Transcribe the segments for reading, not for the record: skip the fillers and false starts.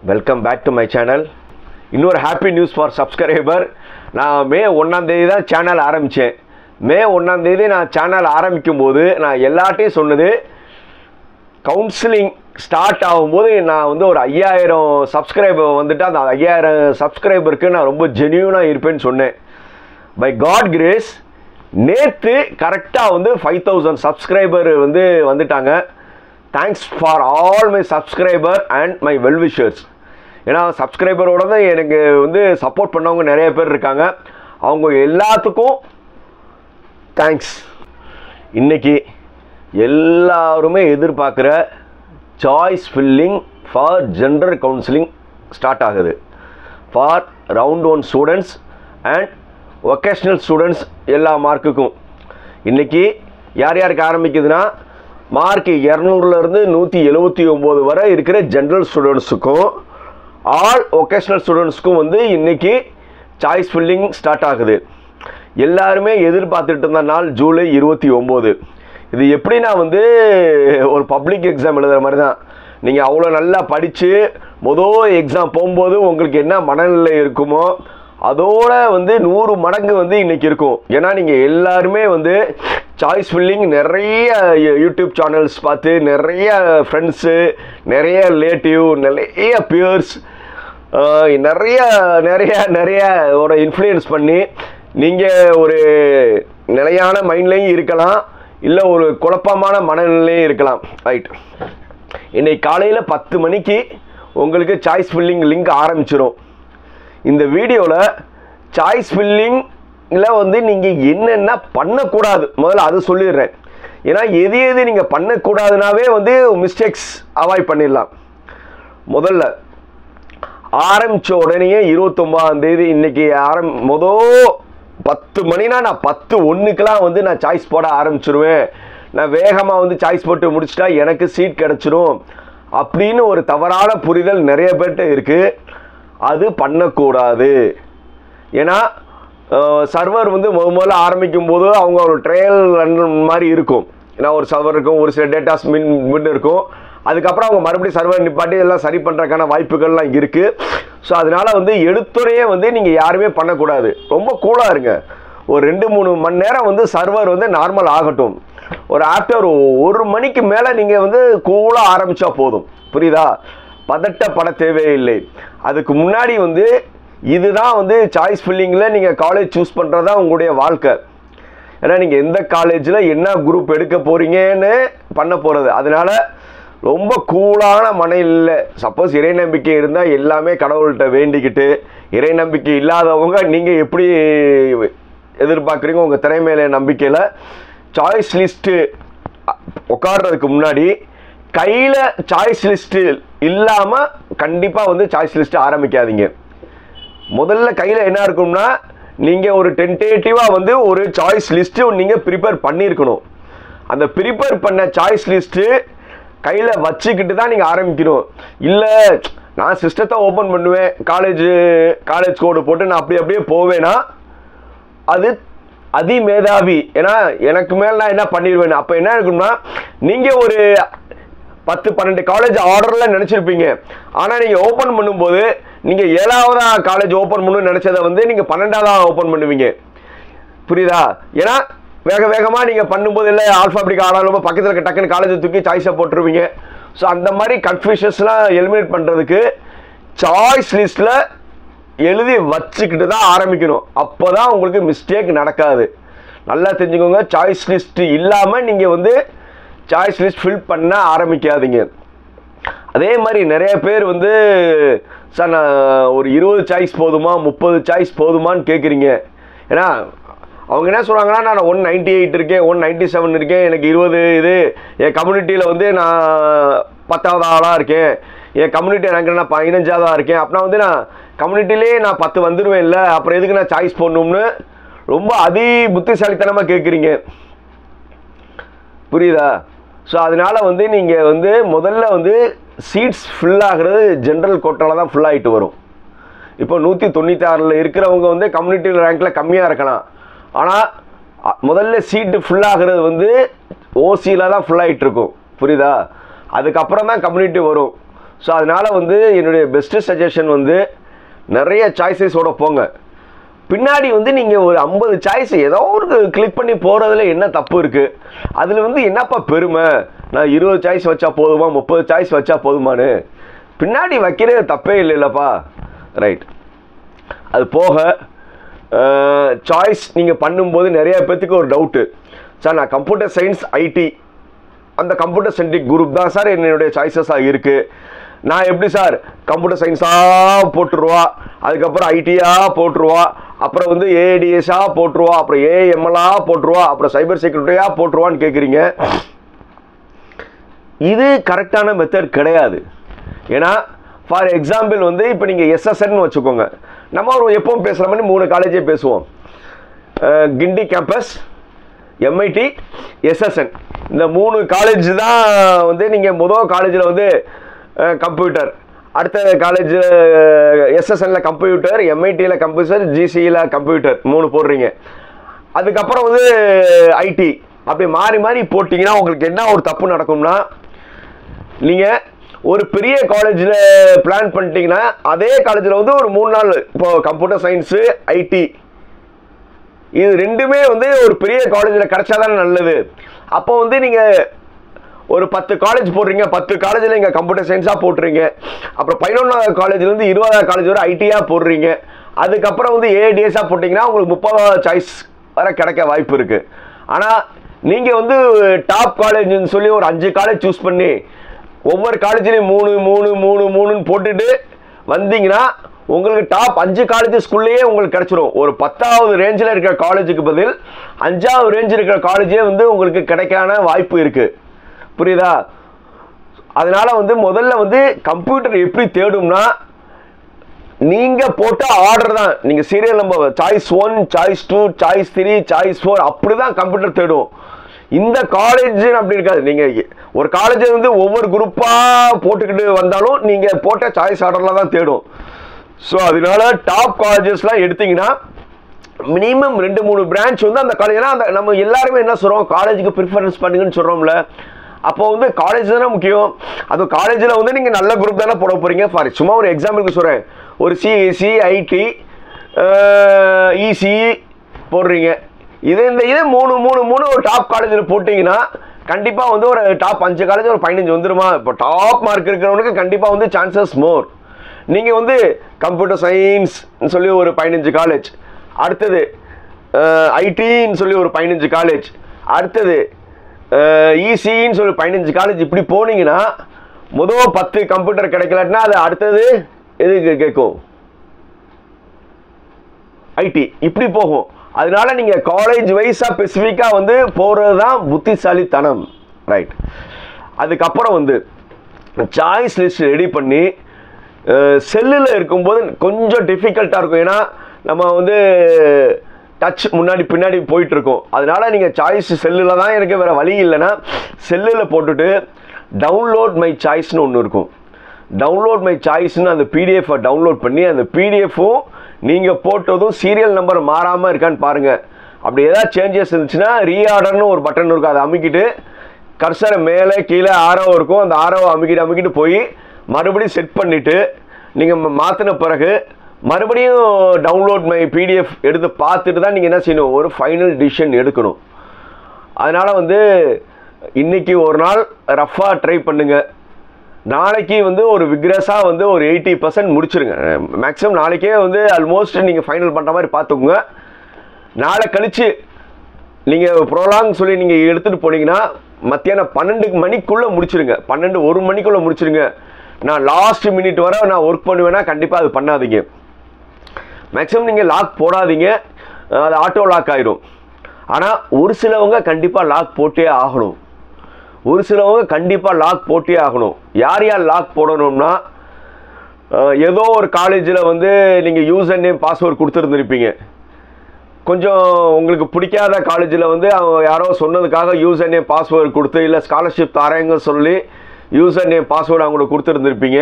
Welcome back to my channel. இன்னொரு happy news for subscriber. நான் மே 1ஆம் தேதி தான் சேனல் ஆரம்பிச்சேன். மே 1ஆம் தேதி நான் சேனல் ஆரம்பிக்கும்போது நான் எல்லார்ட்டையும் சொன்னது கவுன்சிலிங் ஸ்டார்ட் ஆகும்போது நான் வந்து ஒரு 5000 சப்ஸ்கிரைபர் வந்துட்டு அந்த 5000 சப்ஸ்கிரைபருக்கு நான் ரொம்ப ஜெனியூனாக இருப்பேன்னு சொன்னேன். பை காட் கிரேஸ் நேற்று கரெக்டாக வந்து 5000 சப்ஸ்கிரைபர் வந்துட்டாங்க. Thanks for all my subscriber and my well-wishers. ஏன்னா சப்ஸ்கிரைபரோட தான் எனக்கு சப்போர்ட் பண்ணவங்க நிறைய பேர் இருக்காங்க. அவங்க எல்லாத்துக்கும் தேங்க்ஸ். இன்றைக்கி எல்லாருமே எதிர்பார்க்குற choice filling for general counselling start ஆகுது for round 1 students and vocational students எல்லா மார்க்குக்கும். இன்றைக்கி யார் யாருக்கு ஆரம்பிக்குதுன்னா மார்க் 200லேருந்து 179 வரை இருக்கிற ஜென்ரல் ஸ்டூடெண்ட்ஸுக்கும் ஆல் வொகேஷ்னல் ஸ்டூடெண்ட்ஸுக்கும் இன்றைக்கி சாய்ஸ் ஃபில்லிங் ஸ்டார்ட் ஆகுது. எல்லாருமே எதிர்பார்த்துட்டு இருந்த நாள் ஜூலை 29. இது எப்படின்னா ஒரு பப்ளிக் எக்ஸாம் எழுதுகிற மாதிரி தான். நீங்கள் அவ்வளோ நல்லா படித்து மொதல் எக்ஸாம் போகும்போது உங்களுக்கு என்ன மனநிலை இருக்குமோ அதோட 100 மடங்கு இன்றைக்கி இருக்கும். ஏன்னா நீங்கள் எல்லாருமே சாய்ஸ் ஃபில்லிங் நிறைய யூடியூப் சேனல்ஸ் பார்த்து நிறைய ஃப்ரெண்ட்ஸு, நிறைய ரிலேட்டிவ், நிறைய பியர்ஸ், நிறைய நிறைய நிறைய ஒரு இன்ஃப்ளூயன்ஸ் பண்ணி நீங்கள் ஒரு நிலையான மைண்ட்லேயும் இருக்கலாம், இல்லை ஒரு குழப்பமான மனநிலையும் இருக்கலாம். ரைட், இன்னைக்கு காலையில் 10 மணிக்கு உங்களுக்கு சாய்ஸ் ஃபில்லிங் லிங்க் ஆரம்பிச்சிடும். இந்த வீடியோவில் சாய்ஸ் ஃபில்லிங்கில் நீங்கள் என்னென்ன பண்ணக்கூடாது முதல்ல அது சொல்லிடுறேன். ஏன்னா எது நீங்கள் பண்ணக்கூடாதுனாவே மிஸ்டேக்ஸ் அவாய்ட் பண்ணிடலாம். முதல்ல ஆரம்பித்த உடனே 29ஆம் தேதி இன்றைக்கி மொதல் 10 மணினா நான் 10:01 நான் சாய்ஸ் போட ஆரம்பிச்சிருவேன். நான் வேகமாக சாய்ஸ் போட்டு முடிச்சிட்டா எனக்கு சீட் கிடச்சிரும் அப்படின்னு ஒரு தவறான புரிதல் நிறைய பேர்கிட்ட இருக்குது. அது பண்ணக்கூடாது. ஏன்னா சர்வர் முதல்ல ஆரம்பிக்கும் போது அவங்க ஒரு ட்ரையல் ரன் மாதிரி இருக்கும். ஏன்னா ஒரு சர்வர் இருக்கும், ஒரு சில டேட்டாஸ் மின் இருக்கும். அதுக்கப்புறம் அவங்க மறுபடியும் சர்வர் நிப்பாட்டி எல்லாம் சரி பண்ணுறதுக்கான வாய்ப்புகள்லாம் இருக்குது. ஸோ அதனால் எடுத்துறையே நீங்கள் யாருமே பண்ணக்கூடாது. ரொம்ப கூலாக இருங்க. ஒரு 2-3 மணி நேரம் சர்வர் நார்மல் ஆகட்டும். ஒரு ஆஃப்டர் 1 மணிக்கு மேலே நீங்கள் கூலாக ஆரம்பித்தா போதும். புரியுதா? பதட்டப்பட தேவையில்லை. அதுக்கு முன்னாடி இதுதான் சாய்ஸ் ஃபில்லிங்கில் நீங்கள் காலேஜ் சூஸ் பண்ணுறதா உங்களுடைய வாழ்க்கை. ஏன்னா நீங்கள் எந்த காலேஜில் என்ன குரூப் எடுக்க போகிறீங்கன்னு பண்ண போகிறது. அதனால் ரொம்ப கூலான மனநிலை. சப்போஸ் இறை நம்பிக்கை இருந்தால் எல்லாமே கடவுள்கிட்ட வேண்டிக்கிட்டு, இறை நம்பிக்கை இல்லாதவங்க நீங்கள் எப்படி எதிர்பார்க்குறீங்க உங்கள் திறமையில நம்பிக்கையில் சாய்ஸ் லிஸ்ட்டு உட்காடுறதுக்கு முன்னாடி கையில் சாய்ஸ் லிஸ்ட்டு இல்லாமல் கண்டிப்பாக சாய்ஸ் லிஸ்ட்டு ஆரம்பிக்காதீங்க. முதல்ல கையில் என்ன இருக்கும்னா நீங்கள் ஒரு டென்டேட்டிவாக ஒரு சாய்ஸ் லிஸ்ட்டு நீங்கள் ப்ரிப்பேர் பண்ணியிருக்கணும். அந்த ப்ரிப்பேர் பண்ண சாய்ஸ் லிஸ்ட்டு கையில் வச்சுக்கிட்டு தான் நீங்கள் ஆரம்பிக்கணும். இல்லை நான் சிஸ்டத்தை ஓப்பன் பண்ணுவேன், காலேஜ் கோடு போட்டு நான் அப்படியே போவேன்னா அது அதிமேதாவி. ஏன்னா எனக்கு மேலே நான் என்ன பண்ணிடுவேன். அப்போ என்ன இருக்கும்னா நீங்கள் ஒரு 10-12 காலேஜ் ஆர்டரில் நினச்சிருப்பீங்க. ஆனால் நீங்கள் ஓப்பன் பண்ணும்போது நீங்கள் 7ஆவதா காலேஜ் ஓப்பன் பண்ணணும்னு நினச்சதை நீங்கள் 12ஆவதா ஓப்பன் பண்ணுவீங்க. புரியுதா? ஏன்னா வேகமாக நீங்கள் பண்ணும்போது இல்லை ஆல்ஃபாபெட்டிக் ஆனாலும் பக்கத்தில் இருக்க டக்குன்னு காலேஜை தூக்கி சாய்ஸை போட்டுருவீங்க. ஸோ அந்த மாதிரி கன்ஃபியூஷன்ஸ்லாம் எலிமினேட் பண்ணுறதுக்கு சாய்ஸ் லிஸ்ட்டில் எழுதி வச்சுக்கிட்டு தான் ஆரம்பிக்கணும். அப்போ தான் உங்களுக்கு மிஸ்டேக் நடக்காது. நல்லா தெரிஞ்சுக்கோங்க. சாய்ஸ் லிஸ்ட்டு இல்லாமல் நீங்கள் சாய்ஸ் லிஸ்ட் ஃபில் பண்ண ஆரம்பிக்காதீங்க. அதே மாதிரி நிறைய பேர் சார் நான் ஒரு 20 சாய்ஸ் போதுமா 30 சாய்ஸ் போதுமான்னு கேட்குறீங்க. ஏன்னா அவங்க என்ன சொல்கிறாங்கன்னா நான் 198 இருக்கேன், 197 இருக்கேன், எனக்கு 20 இது என் கம்யூனிட்டியில் நான் 10ஆவது ஆளாக இருக்கேன், என் கம்யூனிட்டி எனக்கு நான் 15ஆவதாக இருக்கேன். அப்படின்னா நான் கம்யூனிட்டிலே நான் 10 வந்துடுவேன். இல்லை அப்புறம் எதுக்கு நான் சாய்ஸ் போடணும்னு ரொம்ப புத்திசாலித்தனமாக கேட்குறீங்க. புரியுதா? ஸோ அதனால் நீங்கள் முதல்ல சீட்ஸ் ஃபில் ஆகிறது ஜென்ரல் கோட்டாவில் தான் ஃபுல் ஆகிட்டு வரும். இப்போ 196 இருக்கிறவங்க கம்யூனிட்டி ரேங்கில் கம்மியாக இருக்கலாம். ஆனால் முதல்ல சீட்டு ஃபுல் ஆகிறது ஓசியில் தான் ஃபுல் ஆகிட்டு இருக்கும். புரியுதா? அதுக்கப்புறம் தான் கம்யூனிட்டி வரும். ஸோ அதனால் வந்து என்னுடைய பெஸ்ட்டு சஜஷன் வந்து நிறைய சாய்ஸஸோடு போங்க. பின்னாடி வந்து நீங்கள் ஒரு 50 சாய்ஸ் ஏதோ ஒரு கிளிக் பண்ணி போகிறதுல என்ன தப்பு இருக்குது? அதில் வந்து என்னப்பா பெருமை, நான் 20 சாய்ஸ் வச்சா போதுமா, 30 சாய்ஸ் வச்சா போதுமானு பின்னாடி வைக்கிறது தப்பே இல்லைல்லப்பா. ரைட். அது போக சாய்ஸ் நீங்கள் பண்ணும்போது நிறைய பேர்த்துக்கு ஒரு டவுட்டு, சார் நான் கம்ப்யூட்டர் சயின்ஸ் ஐடி அந்த கம்ப்யூட்டர் சென்ட்ரிக் குரூப் தான் சார் என்னுடைய சாய்ஸஸாக இருக்குது, நான் எப்படி சார் கம்ப்யூட்டர் சயின்ஸாக போட்டுருவா, அதுக்கப்புறம் ஐடியாக போட்டுருவா, அப்புறம் வந்து ஏடிஎஸ்ஸாக போட்டுருவா, அப்புறம் ஏஎம்எல்லாக போட்டுருவா, அப்புறம் சைபர் செக்யூரிட்டியாக போட்டுருவான்னு கேட்குறீங்க. இது கரெக்டான மெத்தட் கிடையாது. ஏன்னா ஃபார் எக்ஸாம்பிள் வந்து இப்போ நீங்கள் எஸ்எஸ்என்னு வச்சுக்கோங்க. நம்ம ஒரு எப்பவும் பேசுகிற மாதிரி 3 காலேஜே பேசுவோம். கிண்டி கேம்பஸ், எம்ஐடி, எஸ்எஸ்என். இந்த 3 காலேஜ் தான் வந்து நீங்கள் முதல் காலேஜில் வந்து கம்ப்யூட்டர், அடுத்த காலேஜ் எஸ்எஸ்என்ல கம்ப்யூட்டர், எம்ஐடியில் கம்ப்யூட்டர், ஜிசியில் கம்ப்யூட்டர் 3 போடுறீங்க. அதுக்கப்புறம் வந்து ஐடி அப்படி மாறி மாறி போட்டிங்கன்னா உங்களுக்கு என்ன ஒரு தப்பு நடக்கும்னா, நீங்கள் ஒரு பெரிய காலேஜில் பிளான் பண்ணிட்டீங்கன்னா அதே காலேஜில் வந்து ஒரு 3 நாள் இப்போ கம்ப்யூட்டர் சயின்ஸு ஐடி இது ரெண்டுமே வந்து ஒரு பெரிய காலேஜில் கிடைச்சாதான் நல்லது. அப்போ வந்து நீங்கள் ஒரு 10 காலேஜ் போடுறீங்க, 10 காலேஜில் இங்கே கம்ப்யூட்டர் சயின்ஸாக போட்டுறீங்க, அப்புறம் 11வது காலேஜ்லேருந்து 20வது காலேஜ் வரை ஐடியாக போடுறீங்க, அதுக்கப்புறம் வந்து ஏடிஎஸ்ஸாக போட்டிங்கன்னா உங்களுக்கு 30வது சாய்ஸ் வரை கிடைக்க வாய்ப்பு இருக்குது. ஆனால் நீங்கள் வந்து டாப் காலேஜ்னு சொல்லி ஒரு 5 காலேஜ் சூஸ் பண்ணி ஒவ்வொரு காலேஜ்லேயும் 3 3 3 3ன்னு போட்டுட்டு வந்தீங்கன்னா உங்களுக்கு டாப் 5 காலேஜ் ஸ்கூல்லையே உங்களுக்கு கிடைச்சிரும். ஒரு 10வது ரேஞ்சில் இருக்கிற காலேஜுக்கு பதில் 5வது ரேஞ்சில் இருக்கிற காலேஜே வந்து உங்களுக்கு கிடைக்கான வாய்ப்பு இருக்குது. புரியுதா? அதனால வந்து முதல்ல வந்து கம்ப்யூட்டர் எப்படி தேடும்னா, நீங்கள் போட்ட ஆர்டர் தான், நீங்கள் serial number choice 1 choice 2 choice 3 choice 4 அப்படி தான் கம்ப்யூட்டர் தேடும். இந்த காலேஜ் அப்படி இருக்காது. நீங்கள் ஒரு காலேஜ் வந்து ஒவ்வொரு குரூப்பாக போட்டுக்கிட்டு வந்தாலும் நீங்கள் போட்ட சாய்ஸ் ஆர்டரில் தான் தேடும். ஸோ அதனால டாப் காலேஜஸ்லாம் எடுத்தீங்கன்னா மினிமம் 2-3 பிரான்ச் வந்து அந்த காலேஜ்னா அந்த நம்ம எல்லாருமே என்ன சொல்கிறோம், காலேஜுக்கு ப்ரிஃபரன்ஸ் பண்ணுங்கன்னு சொல்கிறோம்ல. அப்போ வந்து காலேஜ் தானே முக்கியம். அது காலேஜில் வந்து நீங்கள் நல்ல குரூப் தானே போட போகிறீங்க. ஃபார் சும்மா ஒரு எக்ஸாம்பிளுக்கு சொல்கிறேன், ஒரு சிஎஸ்சி ஐடி இசி போடுறீங்க. இது 3 ஒரு டாப் காலேஜில் போட்டிங்கன்னா கண்டிப்பாக வந்து ஒரு டாப் 5 காலேஜ் ஒரு 15 வந்துருமா. இப்போ டாப் மார்க் இருக்கிறவனுக்கு கண்டிப்பாக வந்து சான்சஸ் மோர். நீங்கள் வந்து கம்ப்யூட்டர் சயின்ஸ் சொல்லி ஒரு 15 காலேஜ், அடுத்தது ஐடின்னு சொல்லி ஒரு 15 காலேஜ், அடுத்தது இசின்னு சொல்லி 15 காலேஜ், இப்படி போனீங்கன்னா முதல் 10 கம்ப்யூட்டர் கிடைக்கலன்னா அது அடுத்தது எதுக்கு கேட்கும், ஐடி, இப்படி போகும். அதனால நீங்கள் காலேஜ் வைஸாக ஸ்பெசிஃபிக்காக வந்து போகிறது தான் புத்திசாலித்தனம். ரைட். அதுக்கப்புறம் வந்து சாய்ஸ் லிஸ்ட் ரெடி பண்ணி செல்லில் இருக்கும்போது கொஞ்சம் டிஃபிகல்ட்டாக இருக்கும். ஏன்னா நம்ம வந்து டச் முன்னாடி பின்னாடி போயிட்டுருக்கோம். அதனால நீங்கள் சாய்ஸ் செல்லில் தான், எனக்கு வேறு வழி இல்லைன்னா செல்லில் போட்டுட்டு டவுன்லோட் மை சாய்ஸ்னு ஒன்று இருக்கும். டவுன்லோட் மை சாய்ஸ்னு அந்த பிடிஎஃபை டவுன்லோட் பண்ணி அந்த பிடிஎஃப்பும் நீங்கள் போட்டதும் சீரியல் நம்பர் மாறாமல் இருக்கான்னு பாருங்கள். அப்படி ஏதாவது சேஞ்சஸ் இருந்துச்சுன்னா ரீஆர்டர்னு ஒரு பட்டன் இருக்கும், அதை அமுக்கிட்டு கர்சரை மேலே கீழே ஆரோ இருக்கும், அந்த ஆரோவை அமுக்கிட்டு போய் மறுபடியும் செட் பண்ணிவிட்டு நீங்கள் மாற்றின பிறகு மறுபடியும் டவுன்லோட் மை பிடிஎஃப் எடுத்து பார்த்துட்டு தான் நீங்கள் என்ன செய்யணும், ஒரு ஃபைனல் டிசிஷன் எடுக்கணும். அதனால் வந்து இன்றைக்கி ஒரு நாள் ரஃப்பாக ட்ரை பண்ணுங்கள். நாளைக்கு வந்து ஒரு விக்ரஸாக வந்து ஒரு 80% முடிச்சிருங்க. மேக்ஸிமம் நாளைக்கே வந்து ஆல்மோஸ்ட் நீங்கள் ஃபைனல் பண்ணுற மாதிரி பார்த்துக்கோங்க. நாளை கழித்து நீங்கள் ப்ரோலாங் சொல்லி நீங்கள் எடுத்துகிட்டு போனீங்கன்னா மத்தியானம் 12 மணிக்குள்ளே முடிச்சிருங்க. 1 மணிக்குள்ளே முடிச்சிருங்க. நான் லாஸ்ட் மினிட் வரை நான் ஒர்க் பண்ணுவேன்னா கண்டிப்பாக அது பண்ணாதீங்க. மேக்ஸிமம் நீங்கள் லாக் போடாதீங்க, அது ஆட்டோ லாக் ஆகிடும். ஆனால் ஒரு சிலவங்க கண்டிப்பாக லாக் போட்டே ஆகணும். யார் லாக் போடணும்னா, ஏதோ ஒரு காலேஜில் வந்து நீங்கள் யூசர் நேம் பாஸ்வேர்டு கொடுத்துருந்துருப்பீங்க. கொஞ்சம் உங்களுக்கு பிடிக்காத காலேஜில் வந்து அவங்க யாரோ சொன்னதுக்காக யூசர் நேம் பாஸ்வேர்டு கொடுத்து, இல்லை ஸ்காலர்ஷிப் தரேங்க சொல்லி யூசர் நேம் பாஸ்வேர்டு அவங்களுக்கு கொடுத்துருந்துருப்பீங்க.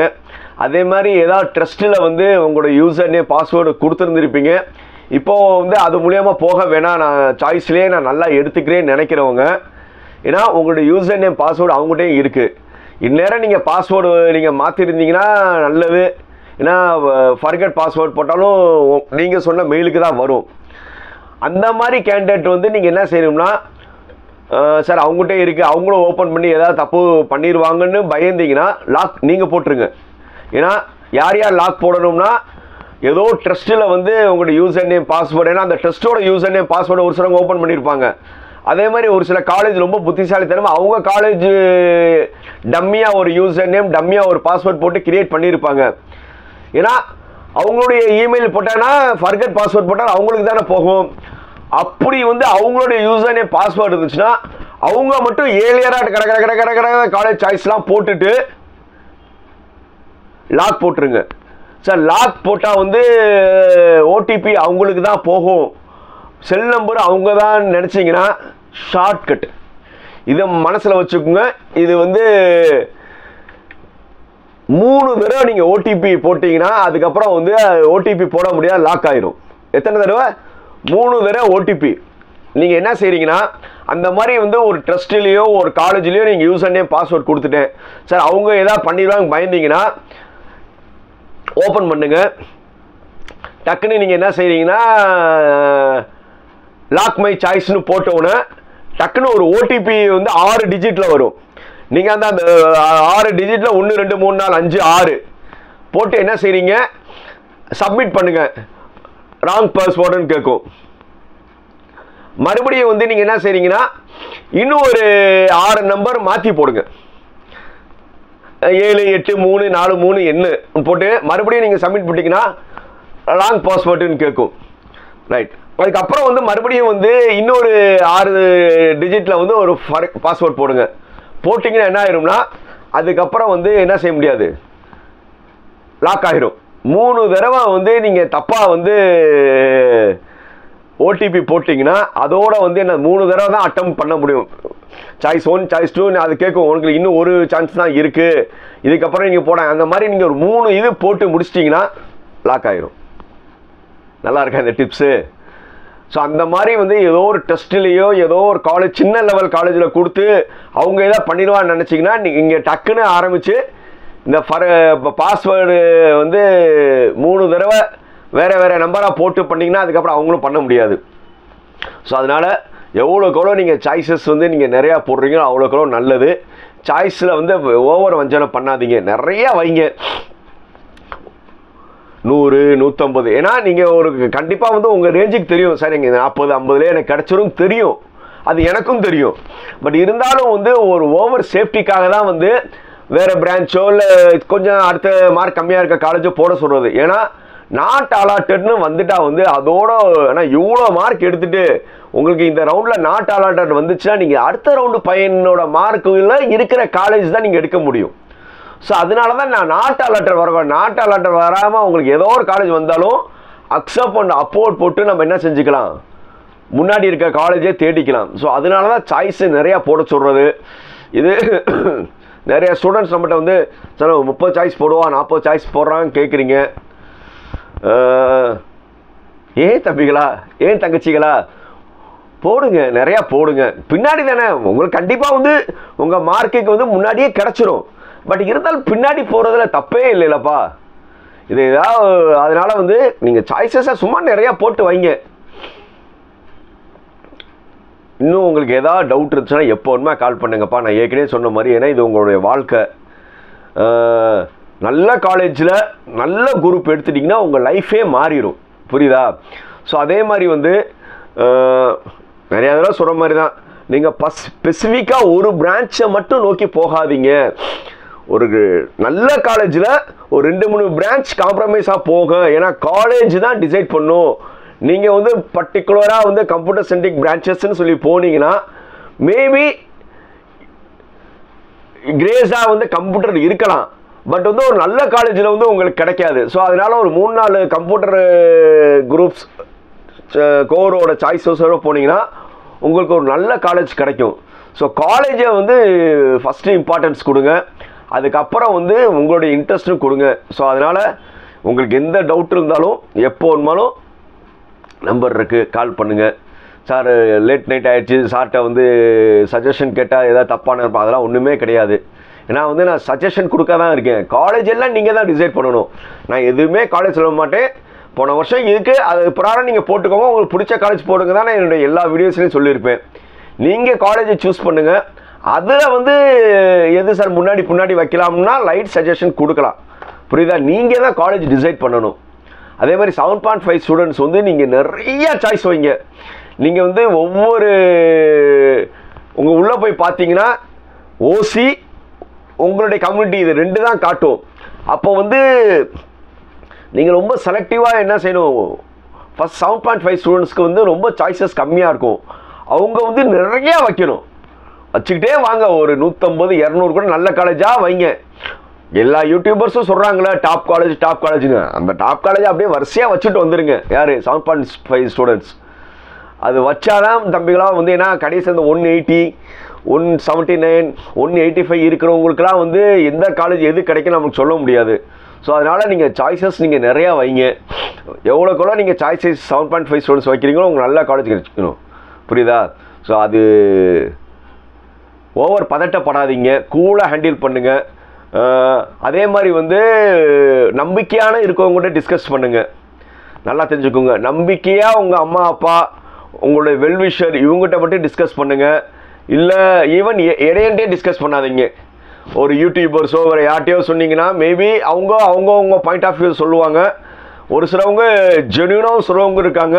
அதே மாதிரி ஏதாவது ட்ரஸ்ட்டில் வந்து உங்களோட யூசர் நேம் பாஸ்வேர்டு கொடுத்துருந்துருப்பீங்க. இப்போது வந்து அது மூலியமாக போக வேணாம், நான் சாய்ஸ்லேயே நான் நல்லா எடுத்துக்கிறேன்னு நினைக்கிறவங்க, ஏன்னா உங்களோட யூசர் நேம் பாஸ்வேர்டு அவங்ககிட்டே இருக்குது. இந்நேரம் நீங்கள் பாஸ்வேர்டு நீங்கள் மாற்றிருந்தீங்கன்னா நல்லது. ஏன்னா ஃபர்கட் பாஸ்வேர்ட் போட்டாலும் நீங்கள் சொன்ன மெயிலுக்கு தான் வரும். அந்த மாதிரி கேண்டிடேட் வந்து நீங்கள் என்ன செய்யணும்னா, சார் அவங்ககிட்ட இருக்குது, அவங்களும் ஓப்பன் பண்ணி ஏதாவது தப்பு பண்ணிடுவாங்கன்னு பயந்தீங்கன்னா லாக் நீங்கள் போட்டுருங்க. ஏன்னா யார் யார் லாக் போடணும்னா, ஏதோ ட்ரஸ்ட்டில் வந்து உங்களோட யூசர் நேம் பாஸ்வேர்டு, ஏன்னா அந்த ட்ரஸ்ட்டோட யூசர் நேம் பாஸ்வேர்டு ஒரு சிலவங்க ஓப்பன் பண்ணியிருப்பாங்க. அதே மாதிரி ஒரு சில காலேஜ் ரொம்ப புத்திசாலித்தனமாக அவங்க காலேஜ் டம்மியாக ஒரு யூசர் நேம் டம்மியாக ஒரு பாஸ்வேர்ட் போட்டு கிரியேட் பண்ணியிருப்பாங்க. ஏன்னா அவங்களுடைய இமெயில் போட்டாங்கன்னா ஃபர்கட் பாஸ்வேர்ட் போட்டால் அவங்களுக்கு தானே போகும். அப்படி வந்து அவங்களுடைய யூசர் நேம் பாஸ்வேர்டு இருந்துச்சுன்னா அவங்க மட்டும் ஏழியராக கடை காலேஜ் சாய்ஸ்லாம் போட்டுட்டு லாக் போட்டுருங்க. சார் லாக் போட்டால் வந்து ஓடிபி அவங்களுக்கு தான் போகும், செல் நம்பர் அவங்க தான் நினச்சிங்கன்னா ஷார்ட்கட் இதை மனசில் வச்சுக்கோங்க. இது வந்து 3 தடவை நீங்கள் ஓடிபி போட்டிங்கன்னா அதுக்கப்புறம் வந்து ஓடிபி போட முடியாது, லாக் ஆயிரும். எத்தனை தடவை? 3 தடவை ஓடிபி. நீங்கள் என்ன செய்கிறீங்கன்னா, அந்த மாதிரி வந்து ஒரு ட்ரஸ்ட்லேயோ ஒரு காலேஜ்லேயோ நீங்கள் யூசர் நேம் பாஸ்வேர்ட் கொடுத்துட்டேன் சார் அவங்க ஏதாவது பண்ணிடுவாங்க பயந்தீங்கன்னா ஓப்பன் பண்ணுங்க. டக்குன்னு நீங்கள் என்ன செய்கிறீங்கன்னா, லாக் மை சாய்ஸ்னு போட்டோன்னே டக்குன்னு ஒரு ஓடிபி வந்து 6 டிஜிட்டில் வரும். நீங்கள் அந்த 6 டிஜிட்டில் 1 2 3 4 5 6 போட்டு என்ன செய்கிறீங்க, சப்மிட் பண்ணுங்க. ராங் பாஸ்வேர்டுன்னு கேட்கும். மறுபடியும் வந்து நீங்கள் என்ன செய்கிறீங்கன்னா, இன்னும் ஒரு 6 நம்பர் மாற்றி போடுங்க. 7 8 3 4 3 என்ன போட்டு மறுபடியும் நீங்கள் சப்மிட் பண்ணிட்டீங்கன்னா ராங் பாஸ்வேர்டுன்னு கேட்கும். ரைட். அதுக்கப்புறம் வந்து மறுபடியும் வந்து இன்னொரு 6 டிஜிட்டில் வந்து ஒரு பாஸ்வேர்ட் போடுங்க. போட்டிங்கன்னா என்ன ஆயிரும்னா அதுக்கப்புறம் வந்து என்ன செய்ய முடியாது, லாக் ஆகிரும். 3 தடவை வந்து நீங்கள் தப்பாக வந்து ஓடிபி போட்டிங்கன்னா அதோட வந்து என்ன 3 தடவை தான் அட்டம் பண்ண முடியும். சாய்ஸ் 1 சாய்ஸ் 2 அது கேட்கும். உங்களுக்கு இன்னும் ஒரு சான்ஸ் தான் இருக்குது, இதுக்கப்புறம் நீங்கள் போட அந்த மாதிரி நீங்கள் ஒரு 3 இது போட்டு முடிச்சிட்டிங்கன்னா லாக் ஆகிரும். நல்லா இருக்கா இந்த டிப்ஸு? ஸோ அந்த மாதிரி வந்து ஏதோ ஒரு டெஸ்ட்லேயோ ஏதோ ஒரு காலேஜ் சின்ன லெவல் காலேஜில் கொடுத்து அவங்க எதாவது பண்ணிடுவான்னு நினச்சிங்கன்னா நீங்கள் இங்கே டக்குன்னு ஆரம்பித்து இந்த பாஸ்வேர்டு வந்து 3 தடவை வேறு நம்பராக போட்டு பண்ணிங்கன்னா அதுக்கப்புறம் அவங்களும் பண்ண முடியாது. ஸோ அதனால் எவ்வளோக்கெவ்வளோ நீங்கள் சாய்ஸஸ் வந்து நீங்கள் நிறையா போடுறீங்களோ அவ்வளோக்கெவ்வளோ நல்லது. சாய்ஸில் வந்து ஓவர் வஞ்சனை பண்ணாதீங்க, நிறையா வைங்க. 100 150. ஏன்னா நீங்கள் ஒரு கண்டிப்பாக வந்து உங்கள் ரேஞ்சுக்கு தெரியும் சார், இங்கே 40 50 எனக்கு கிடச்சிரும் தெரியும், அது எனக்கும் தெரியும். பட் இருந்தாலும் வந்து ஒரு ஓவர் சேஃப்டிக்காக தான் வந்து வேறு பிரான்ச்சோ இல்லை கொஞ்சம் அடுத்த மார்க் கம்மியாக இருக்க காலேஜோ போட சொல்கிறது. ஏன்னா நாட் அலாட்டட்னு வந்துட்டா வந்து அதோட ஆனால் இவ்வளோ மார்க் எடுத்துகிட்டு உங்களுக்கு இந்த ரவுண்டில் நாட் அலாட்டட் வந்துச்சுன்னா நீங்கள் அடுத்த ரவுண்டு பையனோட மார்க்கில் இருக்கிற காலேஜ் தான் நீங்கள் எடுக்க முடியும். ஸோ அதனால தான் நான் நாட் அலாட்டட் வரவேன். நாட் அலாட்டட் வராமல் உங்களுக்கு ஏதோ ஒரு காலேஜ் வந்தாலும் அக்செப்ட் அண்ட் அப்போர்ட் போட்டு நம்ம என்ன செஞ்சுக்கலாம், முன்னாடி இருக்க காலேஜே தேடிக்கலாம். ஸோ அதனால தான் சாய்ஸு நிறையா போட சொல்கிறது. இது நிறைய ஸ்டூடெண்ட்ஸ் நம்மகிட்ட வந்து சார் 30 சாய்ஸ் போடுவான் 40 சாய்ஸ் போடுறான்னு கேட்குறீங்க. ஏன் தம்பிகளா, ஏன் தங்கச்சிகளா, போடுங்க, நிறையா போடுங்க. பின்னாடி தானே உங்களுக்கு கண்டிப்பாக வந்து உங்கள் மார்க்குக்கு வந்து முன்னாடியே கிடச்சிரும். பட் இருந்தாலும் பின்னாடி போகிறதுல தப்பே இல்லைல்லப்பா. இது ஏதாவது அதனால் வந்து நீங்கள் சாய்ஸஸை சும்மா நிறையா போட்டு வைங்க. இன்னும் உங்களுக்கு ஏதாவது டவுட் இருந்துச்சுன்னா எப்போ ஒன்றுமே கால் பண்ணுங்கப்பா. நான் ஏற்கனவே சொன்ன மாதிரி, ஏன்னா இது உங்களுடைய வாழ்க்கை. நல்ல காலேஜில் நல்ல குரூப் எடுத்துட்டிங்கன்னா உங்கள் லைஃபே மாறிடும், புரியுதா? ஸோ அதே மாதிரி வந்து நிறையா தடவை சொல்கிற மாதிரி தான், நீங்கள் ஸ்பெசிஃபிக்காக ஒரு பிரான்ச்சை மட்டும் நோக்கி போகாதீங்க. ஒரு நல்ல காலேஜில் ஒரு 2-3 பிரான்ச் காம்ப்ரமைஸாக போக. ஏன்னா காலேஜ் தான் டிசைட் பண்ணும். நீங்கள் வந்து பர்டிகுலராக வந்து கம்ப்யூட்டர் சென்ட்ரிக் பிரான்ச்சஸ்ன்னு சொல்லி போனீங்கன்னா மேபி கிரேஸாக வந்து கம்ப்யூட்டர் இருக்கலாம், பட் வந்து ஒரு நல்ல காலேஜில் வந்து உங்களுக்கு கிடைக்காது. ஸோ அதனால் ஒரு 3-4 கம்ப்யூட்டர் குரூப்ஸ் கோரோட சாய்ஸஸோடு போனீங்கன்னா உங்களுக்கு ஒரு நல்ல காலேஜ் கிடைக்கும். ஸோ காலேஜை வந்து ஃபஸ்ட்டு இம்பார்ட்டன்ஸ் கொடுங்க, அதுக்கப்புறம் வந்து உங்களுடைய இன்ட்ரெஸ்ட்டும் கொடுங்க. ஸோ அதனால் உங்களுக்கு எந்த டவுட் இருந்தாலும் எப்போ வேணுமாலும் நம்பர் இருக்குது, கால் பண்ணுங்கள். சார் லேட் நைட் ஆகிடுச்சு, சார்கிட்ட வந்து சஜஷன் கேட்டால் ஏதாவது தப்பான இருப்பா, அதெல்லாம் ஒன்றுமே கிடையாது. ஏன்னா வந்து நான் சஜஷன் கொடுக்க தான் இருக்கேன். காலேஜ் எல்லாம் நீங்கள் தான் டிசைட் பண்ணணும். நான் எதுவுமே காலேஜ் சொல்ல மாட்டேன். போன வருஷம் இதுக்கு அது பிரகாரம் நீங்கள் போட்டுக்கோங்க, உங்களுக்கு பிடிச்ச காலேஜ் போடுங்க தான் நான் என்னுடைய எல்லா வீடியோஸ்லையும் சொல்லியிருப்பேன். நீங்கள் காலேஜை சூஸ் பண்ணுங்கள். அதில் வந்து எது சார் முன்னாடி வைக்கலாம்னா லைட் சஜஷன் கொடுக்கலாம். புரியுதா? நீங்கள் தான் காலேஜ் டிசைட் பண்ணணும். அதே மாதிரி 7.5 ஸ்டூடெண்ட்ஸ் வந்து நீங்கள் நிறைய சாய்ஸ் வைங்க. நீங்கள் வந்து ஒவ்வொரு உங்கள் உள்ளே போய் பார்த்தீங்கன்னா ஓசி உங்களுடைய கம்யூனிட்டி இது 2 தான் காட்டும். அப்போ வந்து நீங்கள் ரொம்ப செலக்டிவாக என்ன செய்யணும், ஃபஸ்ட் 7.5 ஸ்டூடெண்ட்ஸ்க்கு வந்து ரொம்ப சாய்ஸஸ் கம்மியாக இருக்கும். அவங்க வந்து நிறையா வைக்கணும். வச்சுக்கிட்டே வாங்க. ஒரு 150 200 கூட நல்ல காலேஜாக வைங்க. எல்லா யூடியூபர்ஸும் சொல்கிறாங்களே டாப் காலேஜுங்க. அந்த டாப் காலேஜை அப்படியே வரிசையாக வச்சுட்டு வந்துடுங்க. யார் 7.5 ஸ்டூடெண்ட்ஸ் அது வச்சாதான் தம்பிகளாக வந்து, ஏன்னா கடைசி அந்த 180 179 185 இருக்கிறவங்களுக்குலாம் வந்து எந்த காலேஜ் எது கிடைக்கும் நமக்கு சொல்ல முடியாது. ஸோ அதனால் நீங்கள் சாய்ஸஸ் நீங்கள் நிறையா வைங்க. எவ்வளோக்குள்ள நீங்கள் சாய்ஸஸ் 7.5 ஸ்டூடெண்ட்ஸ் வைக்கிறீங்களோ உங்களுக்கு நல்ல காலேஜ் கிடைக்கணும். புரியுதா? ஸோ அது ஓவர் பதட்டப்படாதீங்க, கூலாக ஹேண்டில் பண்ணுங்கள். அதே மாதிரி வந்து நம்பிக்கையான இருக்கவங்ககிட்ட டிஸ்கஸ் பண்ணுங்கள். நல்லா தெரிஞ்சுக்கோங்க, நம்பிக்கையாக உங்கள் அம்மா அப்பா உங்களுடைய வெல்விஷர் இவங்ககிட்ட மட்டும் டிஸ்கஸ் பண்ணுங்கள். இல்லை ஈவன் இடையன்ட்டே டிஸ்கஸ் பண்ணாதீங்க. ஒரு யூடியூபர்ஸோ ஒரு யார்ட்டையோ சொன்னீங்கன்னா மேபி அவங்க பாயிண்ட் ஆஃப் வியூ சொல்லுவாங்க. ஒரு சிலவங்க ஜென்யூனாக சொல்லுவவங்க இருக்காங்க.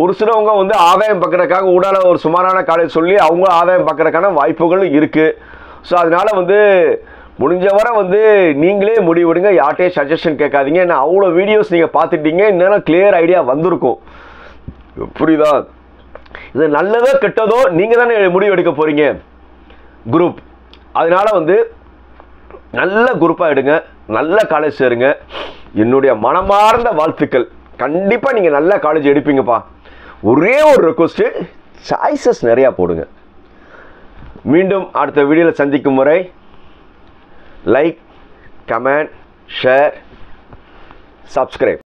ஒரு சிலவங்க வந்து ஆதாயம் பார்க்குறதுக்காக ஊடால ஒரு சுமாரான காலேஜ் சொல்லி அவங்க ஆதாயம் பார்க்குறதுக்கான வாய்ப்புகளும் இருக்குது. ஸோ அதனால் வந்து முடிஞ்ச வரை வந்து நீங்களே முடிவெடுங்க, யார்ட்டையே சஜஷன் கேட்காதீங்க. ஏன்னா அவ்வளோ வீடியோஸ் நீங்கள் பார்த்துட்டீங்க, இன்னும் கிளியர் ஐடியா வந்திருக்கும். புரியுதா? இது நல்லதோ கெட்டதோ நீங்கள் தானே முடிவு எடுக்க போகிறீங்க குரூப். அதனால் வந்து நல்ல குரூப்பாக எடுங்க, நல்ல காலேஜ் சேருங்க. என்னுடைய மனமார்ந்த வாழ்த்துக்கள். கண்டிப்பாக நீங்கள் நல்ல காலேஜ் எடுப்பீங்கப்பா. ஒரே ஒரு ரெக்வஸ்ட்டு, சாய்ஸஸ் நிறையா போடுங்க. மீண்டும் அடுத்த வீடியோவில் சந்திக்கும் வரை லைக், கமெண்ட், ஷேர், சப்ஸ்கிரைப்.